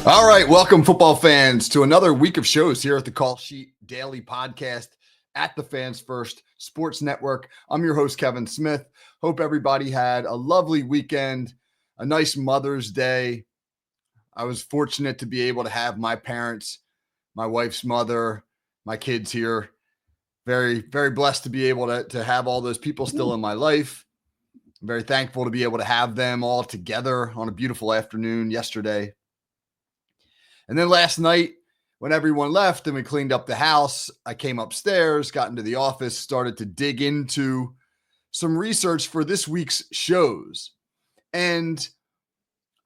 All right, welcome football fans to another week of shows here at the Call Sheet Daily Podcast at the Fans First Sports Network. I'm your host, Kevin Smith. Hope everybody had a lovely weekend, a nice Mother's Day. I was fortunate to be able to have my parents, my wife's mother, my kids here. Very, very blessed to be able to have all those people still in my life. I'm very thankful to be able to have them all together on a beautiful afternoon yesterday. And then last night, when everyone left and we cleaned up the house, I came upstairs, got into the office, started to dig into some research for this week's shows. And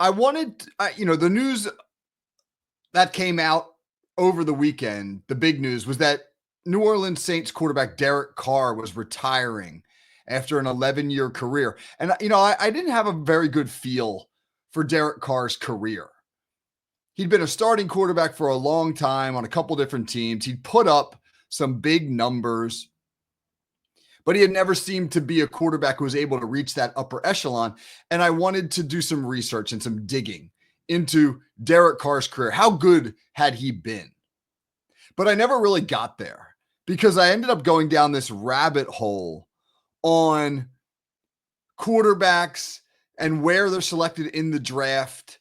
I wanted, the news that came out over the weekend, the big news was that New Orleans Saints quarterback Derek Carr was retiring after an 11-year career. And, I didn't have a very good feel for Derek Carr's career. He'd been a starting quarterback for a long time on a couple different teams. He'd put up some big numbers, but he had never seemed to be a quarterback who was able to reach that upper echelon. And I wanted to do some research and some digging into Derek Carr's career. How good had he been? But I never really got there because I ended up going down this rabbit hole on quarterbacks and where they're selected in the draft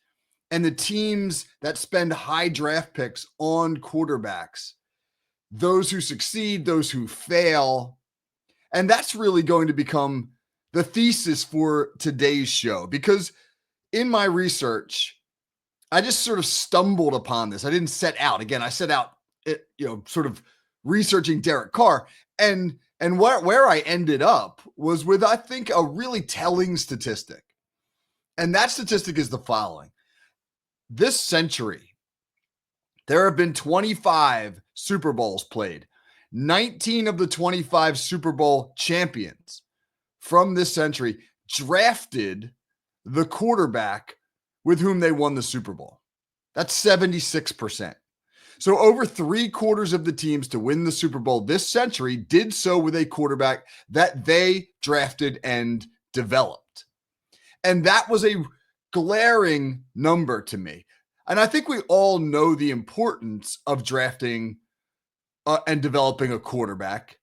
and the teams that spend high draft picks on quarterbacks, those who succeed, those who fail. And that's really going to become the thesis for today's show, because in my research, I just sort of stumbled upon this. I didn't set out. Again, I set out, sort of researching Derek Carr. And where I ended up was with, I think, a really telling statistic. And that statistic is the following. This century, there have been 25 Super Bowls played. 19 of the 25 Super Bowl champions from this century drafted the quarterback with whom they won the Super Bowl. That's 76%. So over 3/4 of the teams to win the Super Bowl this century did so with a quarterback that they drafted and developed. And that was a glaring number to me. And I think we all know the importance of drafting and developing a quarterback.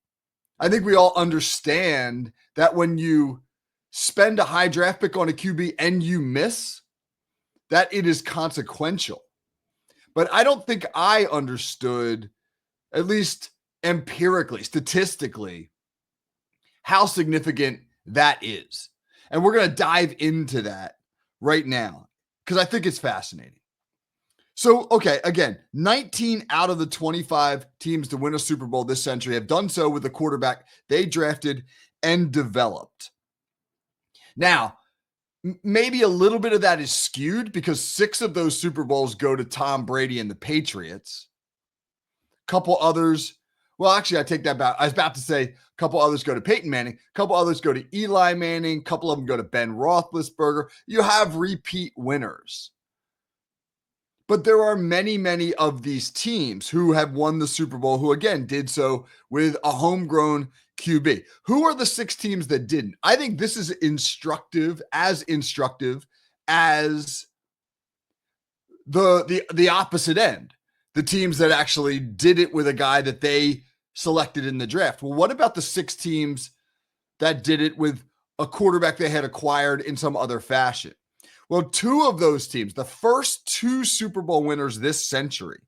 I think we all understand that when you spend a high draft pick on a QB and you miss, that it is consequential. But I don't think I understood, at least empirically, statistically, how significant that is. And we're going to dive into that right now because I think it's fascinating. So, okay, again, 19 out of the 25 teams to win a Super Bowl this century have done so with a quarterback they drafted and developed. Now, maybe a little bit of that is skewed because 6 of those Super Bowls go to Tom Brady and the Patriots. A couple others, well, actually, I take that back. I was about to say a couple others go to Peyton Manning. A couple others go to Eli Manning. A couple of them go to Ben Roethlisberger. You have repeat winners. But there are many, many of these teams who have won the Super Bowl who, again, did so with a homegrown QB. Who are the 6 teams that didn't? I think this is instructive as the opposite end, the teams that actually did it with a guy that they selected in the draft. Well, what about the 6 teams that did it with a quarterback they had acquired in some other fashion? Well, 2 of those teams, the first 2 Super Bowl winners this century,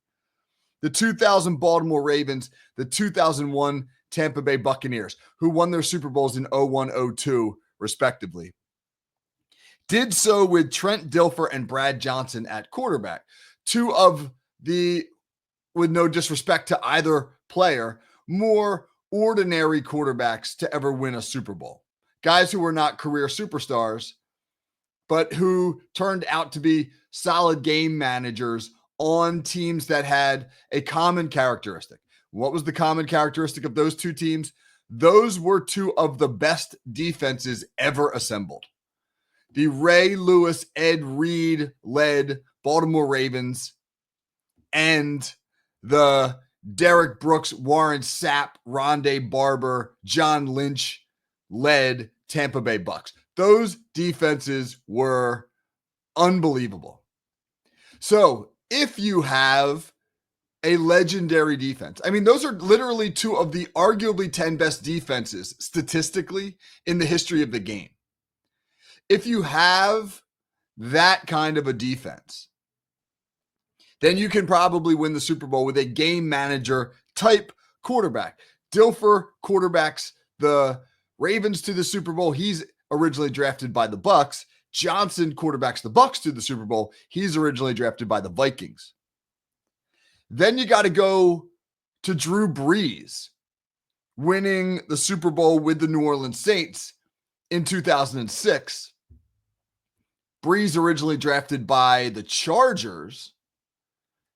the 2000 Baltimore Ravens, the 2001 Tampa Bay Buccaneers, who won their Super Bowls in 01-02, respectively, did so with Trent Dilfer and Brad Johnson at quarterback. 2 of the, with no disrespect to either player, more ordinary quarterbacks to ever win a Super Bowl. Guys who were not career superstars, but who turned out to be solid game managers on teams that had a common characteristic. What was the common characteristic of those 2 teams? Those were 2 of the best defenses ever assembled. The Ray Lewis, Ed Reed-led Baltimore Ravens and the Derek Brooks, Warren Sapp, Rondé Barber, John Lynch-led Tampa Bay Bucks. Those defenses were unbelievable. So if you have a legendary defense. I mean, those are literally two of the arguably 10 best defenses statistically in the history of the game. If you have that kind of a defense, then you can probably win the Super Bowl with a game manager type quarterback. Dilfer quarterbacks the Ravens to the Super Bowl. He's originally drafted by the Bucks. Johnson quarterbacks the Bucks to the Super Bowl. He's originally drafted by the Vikings. Then you got to go to Drew Brees winning the Super Bowl with the New Orleans Saints in 2006. Brees originally drafted by the Chargers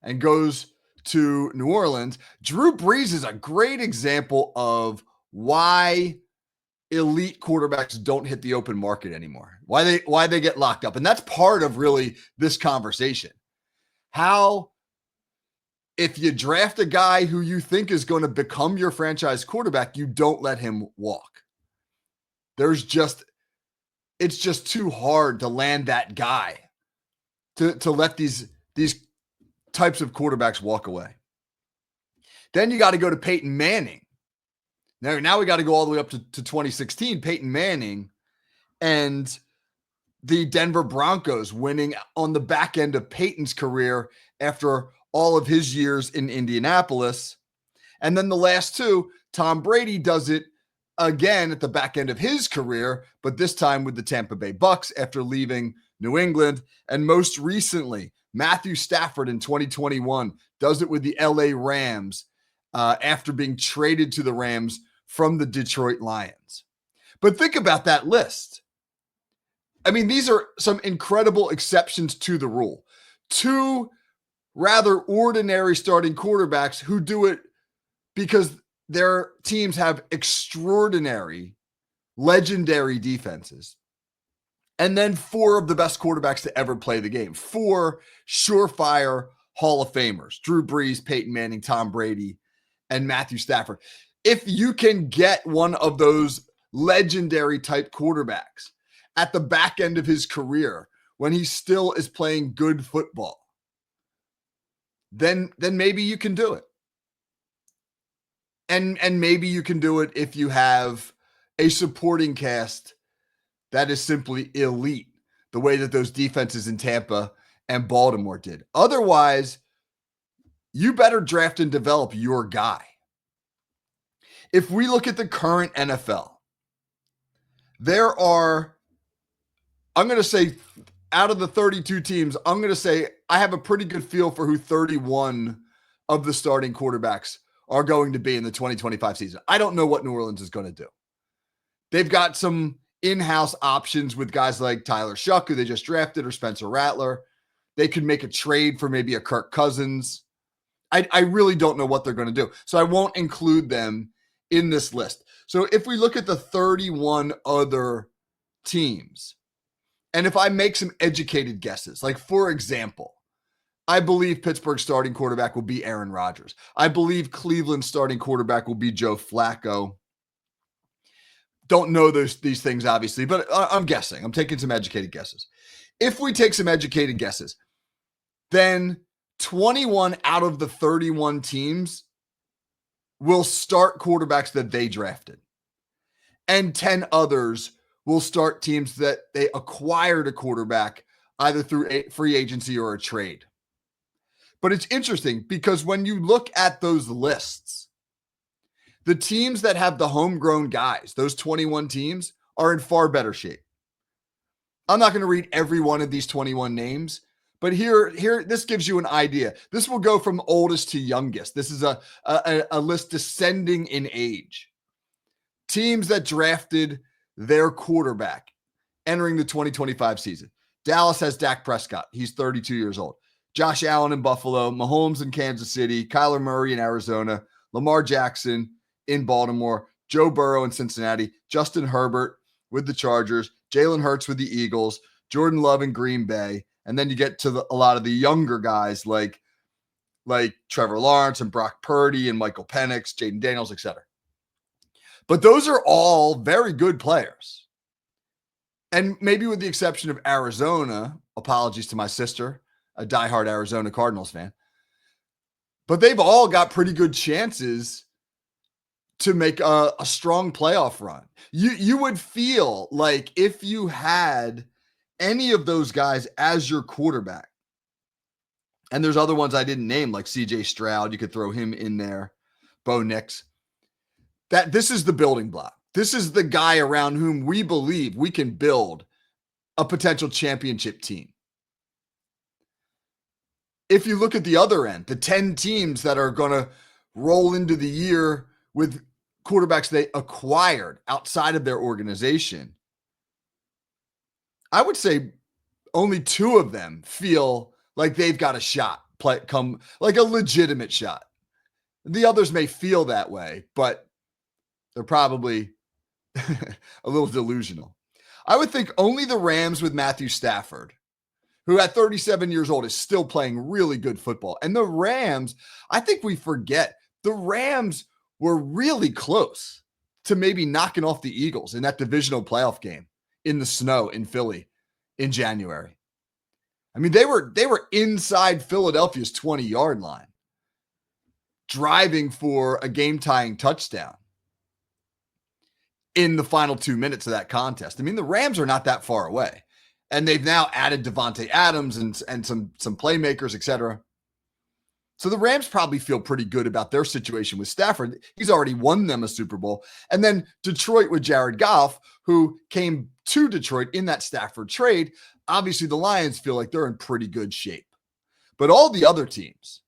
and goes to New Orleans. Drew Brees is a great example of why elite quarterbacks don't hit the open market anymore. Why they get locked up. And that's part of really this conversation. How, if you draft a guy who you think is going to become your franchise quarterback, you don't let him walk. It's just too hard to land that guy to let these types of quarterbacks walk away. Then you got to go to Peyton Manning. Now we got to go all the way up to 2016, Peyton Manning and the Denver Broncos winning on the back end of Peyton's career after all of his years in Indianapolis. And then the last two, Tom Brady does it again at the back end of his career, but this time with the Tampa Bay Bucks after leaving New England. And most recently, Matthew Stafford in 2021 does it with the LA Rams after being traded to the Rams from the Detroit Lions. But think about that list. I mean, these are some incredible exceptions to the rule. Two rather ordinary starting quarterbacks who do it because their teams have extraordinary, legendary defenses. And then four of the best quarterbacks to ever play the game. Four surefire Hall of Famers: Drew Brees, Peyton Manning, Tom Brady, and Matthew Stafford. If you can get one of those legendary type quarterbacks at the back end of his career when he still is playing good football, then maybe you can do it. And maybe you can do it if you have a supporting cast that is simply elite, the way that those defenses in Tampa and Baltimore did. Otherwise, you better draft and develop your guy. If we look at the current NFL, there are, I'm going to say, out of the 32 teams, I'm going to say I have a pretty good feel for who 31 of the starting quarterbacks are going to be in the 2025 season. I don't know what New Orleans is going to do. They've got some in-house options with guys like Tyler Shuck, who they just drafted, or Spencer Rattler. They could make a trade for maybe a Kirk Cousins. I really don't know what they're going to do. So I won't include them in this list. So if we look at the 31 other teams, and if I make some educated guesses, like for example, I believe Pittsburgh's starting quarterback will be Aaron Rodgers. I believe Cleveland's starting quarterback will be Joe Flacco. Don't know these things, obviously, but I'm guessing. I'm taking some educated guesses. If we take some educated guesses, then 21 out of the 31 teams will start quarterbacks that they drafted. And 10 others will start teams that they acquired a quarterback either through a free agency or a trade. But it's interesting because when you look at those lists, the teams that have the homegrown guys, those 21 teams, are in far better shape. I'm not going to read every one of these 21 names, but here, this gives you an idea. This will go from oldest to youngest. This is a list descending in age. Teams that drafted their quarterback entering the 2025 season. Dallas has Dak Prescott. He's 32 years old. Josh Allen in Buffalo, Mahomes in Kansas City, Kyler Murray in Arizona, Lamar Jackson in Baltimore, Joe Burrow in Cincinnati, Justin Herbert with the Chargers, Jalen Hurts with the Eagles, Jordan Love in Green Bay, and then you get to a lot of the younger guys like Trevor Lawrence and Brock Purdy and Michael Penix, Jaden Daniels, etc. But those are all very good players. And maybe with the exception of Arizona, apologies to my sister, a diehard Arizona Cardinals fan. But they've all got pretty good chances to make a strong playoff run. You would feel like if you had any of those guys as your quarterback, and there's other ones I didn't name, like CJ Stroud, you could throw him in there, Bo Nix, that this is the building block. This is the guy around whom we believe we can build a potential championship team. If you look at the other end, the 10 teams that are going to roll into the year with quarterbacks they acquired outside of their organization, I would say only 2 of them feel like they've got a shot, come like a legitimate shot. The others may feel that way, but they're probably a little delusional. I would think only the Rams with Matthew Stafford, who at 37 years old is still playing really good football. And the Rams, I think we forget, the Rams were really close to maybe knocking off the Eagles in that divisional playoff game in the snow in Philly in January. I mean, they were inside Philadelphia's 20-yard line, driving for a game-tying touchdown in the final 2 minutes of that contest. I mean, the Rams are not that far away. And they've now added Devontae Adams and some playmakers, et cetera. So the Rams probably feel pretty good about their situation with Stafford. He's already won them a Super Bowl. And then Detroit with Jared Goff, who came to Detroit in that Stafford trade. Obviously, the Lions feel like they're in pretty good shape. But all the other teams,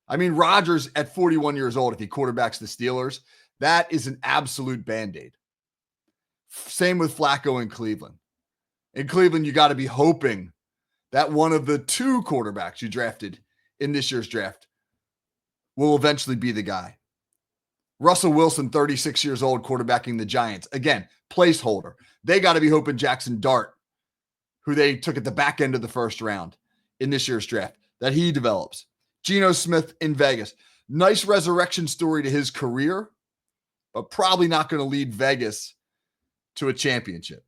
I mean, Rodgers at 41 years old, if he quarterbacks the Steelers, that is an absolute Band-Aid. Same with Flacco in Cleveland. In Cleveland, you got to be hoping that one of the 2 quarterbacks you drafted in this year's draft will eventually be the guy. Russell Wilson, 36 years old, quarterbacking the Giants. Again, placeholder. They got to be hoping Jackson Dart, who they took at the back end of the first round in this year's draft, that he develops. Geno Smith in Vegas. Nice resurrection story to his career, but probably not going to lead Vegas to a championship.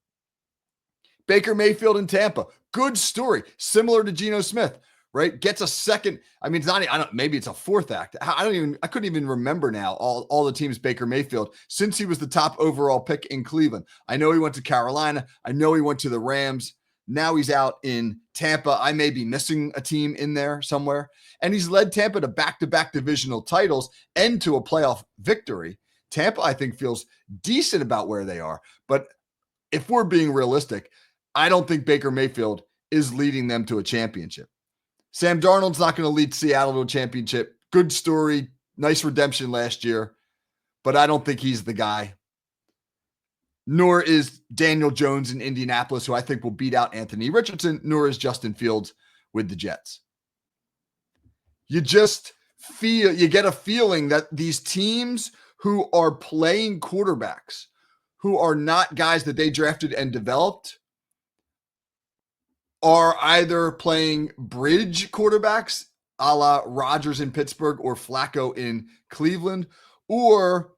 Baker Mayfield in Tampa. Good story. Similar to Geno Smith, right? Gets a second. I mean, it's not, maybe it's a 4th act. I couldn't even remember now all the teams Baker Mayfield since he was the top overall pick in Cleveland. I know he went to Carolina. I know he went to the Rams. Now he's out in Tampa. I may be missing a team in there somewhere. And he's led Tampa to back-to-back divisional titles and to a playoff victory. Tampa, I think, feels decent about where they are. But if we're being realistic, I don't think Baker Mayfield is leading them to a championship. Sam Darnold's not going to lead Seattle to a championship. Good story. Nice redemption last year. But I don't think he's the guy. Nor is Daniel Jones in Indianapolis, who I think will beat out Anthony Richardson. Nor is Justin Fields with the Jets. You just you get a feeling that these teams who are playing quarterbacks, who are not guys that they drafted and developed, are either playing bridge quarterbacks a la Rodgers in Pittsburgh or Flacco in Cleveland, or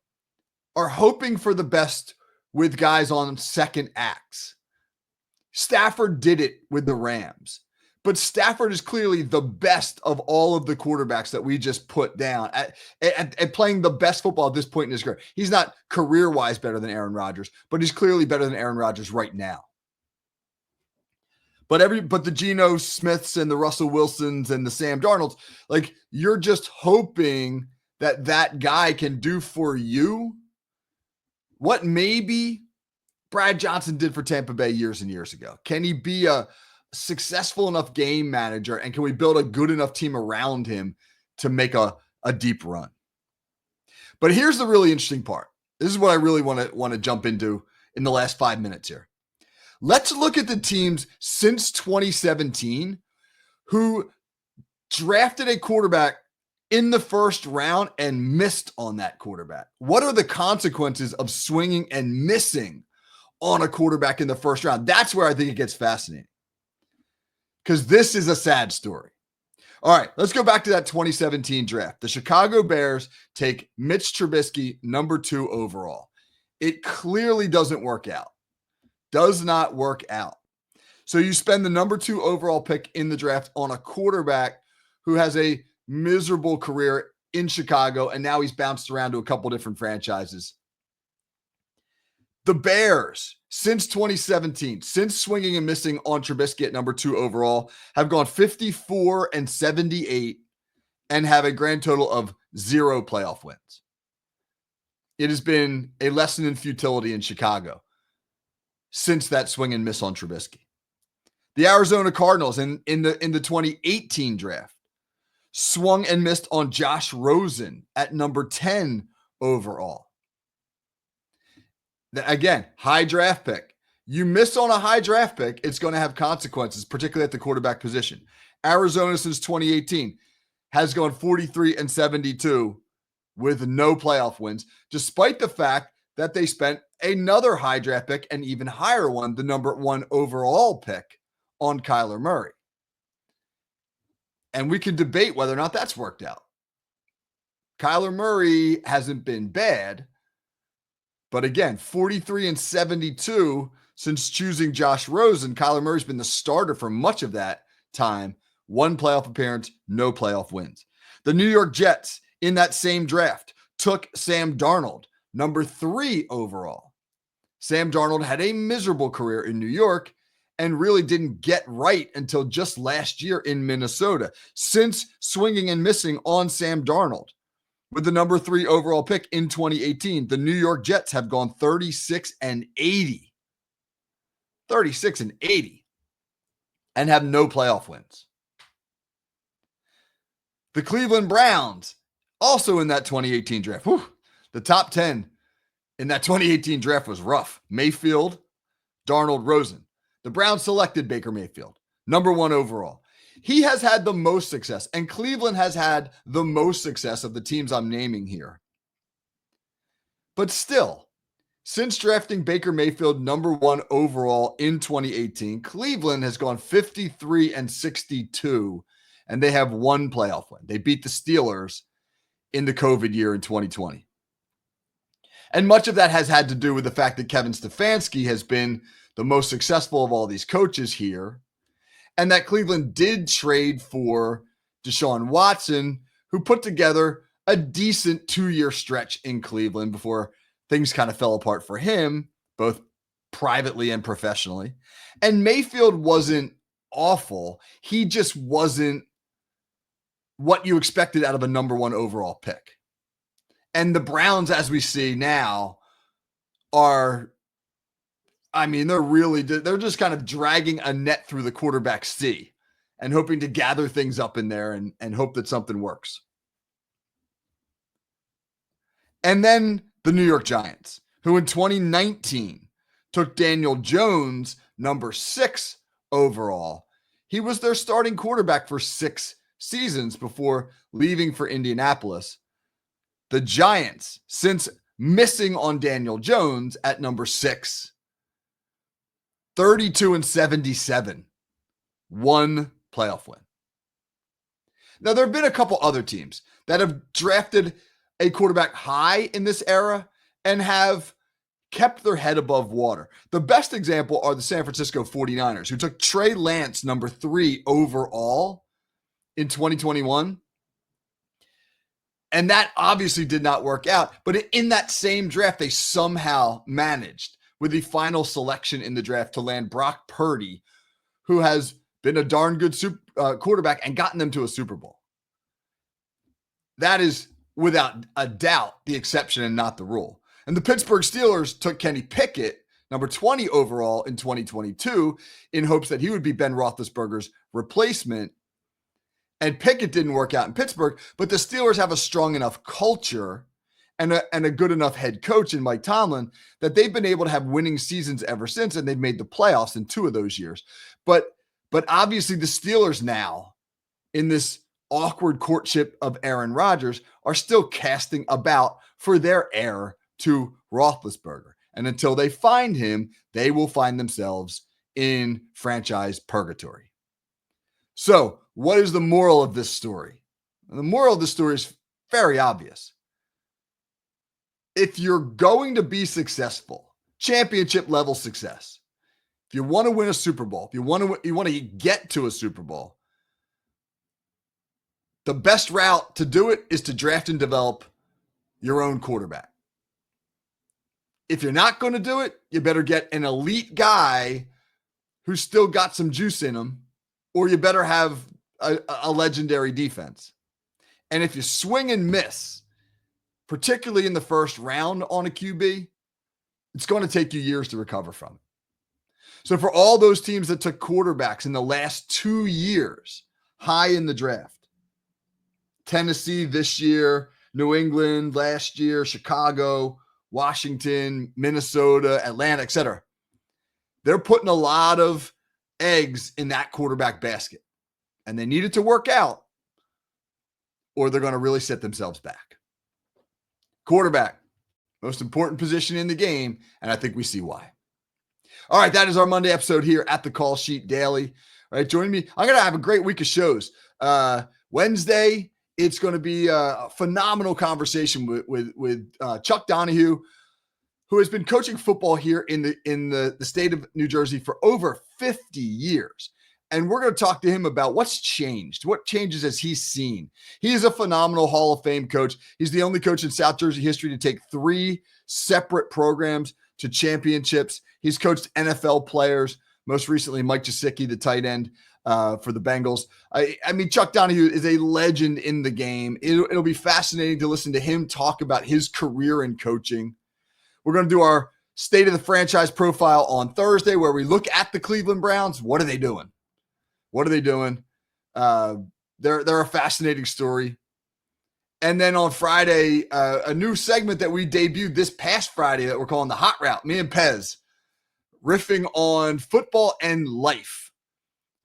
are hoping for the best with guys on second acts. Stafford did it with the Rams, but Stafford is clearly the best of all of the quarterbacks that we just put down at playing the best football at this point in his career. He's not career-wise better than Aaron Rodgers, but he's clearly better than Aaron Rodgers right now. But the Geno Smiths and the Russell Wilsons and the Sam Darnolds, like, you're just hoping that guy can do for you what maybe Brad Johnson did for Tampa Bay years and years ago. Can he be a successful enough game manager, and can we build a good enough team around him to make a deep run? But here's the really interesting part. This is what I really want to jump into in the last 5 minutes here. Let's look at the teams since 2017 who drafted a quarterback in the first round and missed on that quarterback. What are the consequences of swinging and missing on a quarterback in the first round? That's where I think it gets fascinating, because this is a sad story. All right, let's go back to that 2017 draft. The Chicago Bears take Mitch Trubisky, number 2 overall. It clearly doesn't work out. Does not work out. So you spend the number 2 overall pick in the draft on a quarterback who has a miserable career in Chicago, and now he's bounced around to a couple different franchises. The Bears, since 2017, since swinging and missing on Trubisky at number 2 overall, have gone 54-78 and have a grand total of 0 playoff wins. It has been a lesson in futility in Chicago since that swing and miss on Trubisky. The Arizona Cardinals in the 2018 draft swung and missed on Josh Rosen at number 10 overall. Again, high draft pick. You miss on a high draft pick, it's going to have consequences, particularly at the quarterback position. Arizona since 2018 has gone 43-72 with no playoff wins, despite the fact that they spent another high draft pick, an even higher one, the number 1 overall pick on Kyler Murray. And we can debate whether or not that's worked out. Kyler Murray hasn't been bad, but again, 43-72 since choosing Josh Rosen. Kyler Murray's been the starter for much of that time. 1 playoff appearance, no playoff wins. The New York Jets in that same draft took Sam Darnold, number 3 overall. Sam Darnold had a miserable career in New York and really didn't get right until just last year in Minnesota, since swinging and missing on Sam Darnold. With the number 3 overall pick in 2018, the New York Jets have gone 36-80. 36-80 and have no playoff wins. The Cleveland Browns, also in that 2018 draft. The top 10 in that 2018 draft was rough. Mayfield, Darnold, Rosen. The Browns selected Baker Mayfield, number 1 overall. He has had the most success, and Cleveland has had the most success of the teams I'm naming here. But still, since drafting Baker Mayfield number 1 overall in 2018, Cleveland has gone 53-62, and they have 1 playoff win. They beat the Steelers in the COVID year in 2020. And much of that has had to do with the fact that Kevin Stefanski has been the most successful of all these coaches here, and that Cleveland did trade for Deshaun Watson, who put together a decent 2-year stretch in Cleveland before things kind of fell apart for him, both privately and professionally. And Mayfield wasn't awful. He just wasn't what you expected out of a number 1 overall pick. And the Browns, as we see now, are, they're just kind of dragging a net through the quarterback sea and hoping to gather things up in there and hope that something works. And then the New York Giants, who in 2019 took Daniel Jones, number 6 overall. He was their starting quarterback for 6 seasons before leaving for Indianapolis. The Giants, since missing on Daniel Jones at number 6, 32-77, 1 playoff win. Now, there have been a couple other teams that have drafted a quarterback high in this era and have kept their head above water. The best example are the San Francisco 49ers, who took Trey Lance, number 3 overall in 2021. And that obviously did not work out. But in that same draft, they somehow managed, with the final selection in the draft, to land Brock Purdy, who has been a darn good quarterback and gotten them to a Super Bowl. That is, without a doubt, the exception and not the rule. And the Pittsburgh Steelers took Kenny Pickett, number 20 overall in 2022, in hopes that he would be Ben Roethlisberger's replacement. And Pickett didn't work out in Pittsburgh, but the Steelers have a strong enough culture and a good enough head coach in Mike Tomlin that they've been able to have winning seasons ever since, and they've made the playoffs in 2 of those years. But obviously the Steelers now, in this awkward courtship of Aaron Rodgers, are still casting about for their heir to Roethlisberger. And until they find him, they will find themselves in franchise purgatory. So, what is the moral of this story? And the moral of the story is very obvious. If you're going to be successful, championship level success, If you want to win a Super Bowl, if you want to get to a Super Bowl, the best route to do it is to draft and develop your own quarterback. If you're not going to do it, you better get an elite guy who's still got some juice in him, or you better have a legendary defense. And if you swing and miss, particularly in the first round on a QB, it's going to take you years to recover from it. So for all those teams that took quarterbacks in the last 2 years, high in the draft, Tennessee this year, New England last year, Chicago, Washington, Minnesota, Atlanta, etc. They're putting a lot of eggs in that quarterback basket, and they need it to work out, or they're going to really set themselves back. Quarterback, most important position in the game, and I think we see why. All right, that is our Monday episode here at the Call Sheet Daily. All right, join me. I'm going to have a great week of shows. Wednesday, it's going to be a phenomenal conversation with Chuck Donahue, who has been coaching football here in the state of New Jersey for over 50 years. And we're going to talk to him about what's changed. What changes has he seen? He is a phenomenal Hall of Fame coach. He's the only coach in South Jersey history to take 3 separate programs to championships. He's coached NFL players, most recently Mike Gesicki, the tight end for the Bengals. I mean, Chuck Donahue is a legend in the game. It'll be fascinating to listen to him talk about his career in coaching. We're going to do our State of the Franchise profile on Thursday, where we look at the Cleveland Browns. What are they doing? What are they doing? They're a fascinating story. And then on Friday, a new segment that we debuted this past Friday that we're calling the Hot Route. Me and Pez riffing on football and life,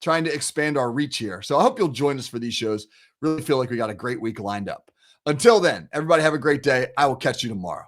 trying to expand our reach here. So I hope you'll join us for these shows. Really feel like we got a great week lined up. Until then, everybody have a great day. I will catch you tomorrow.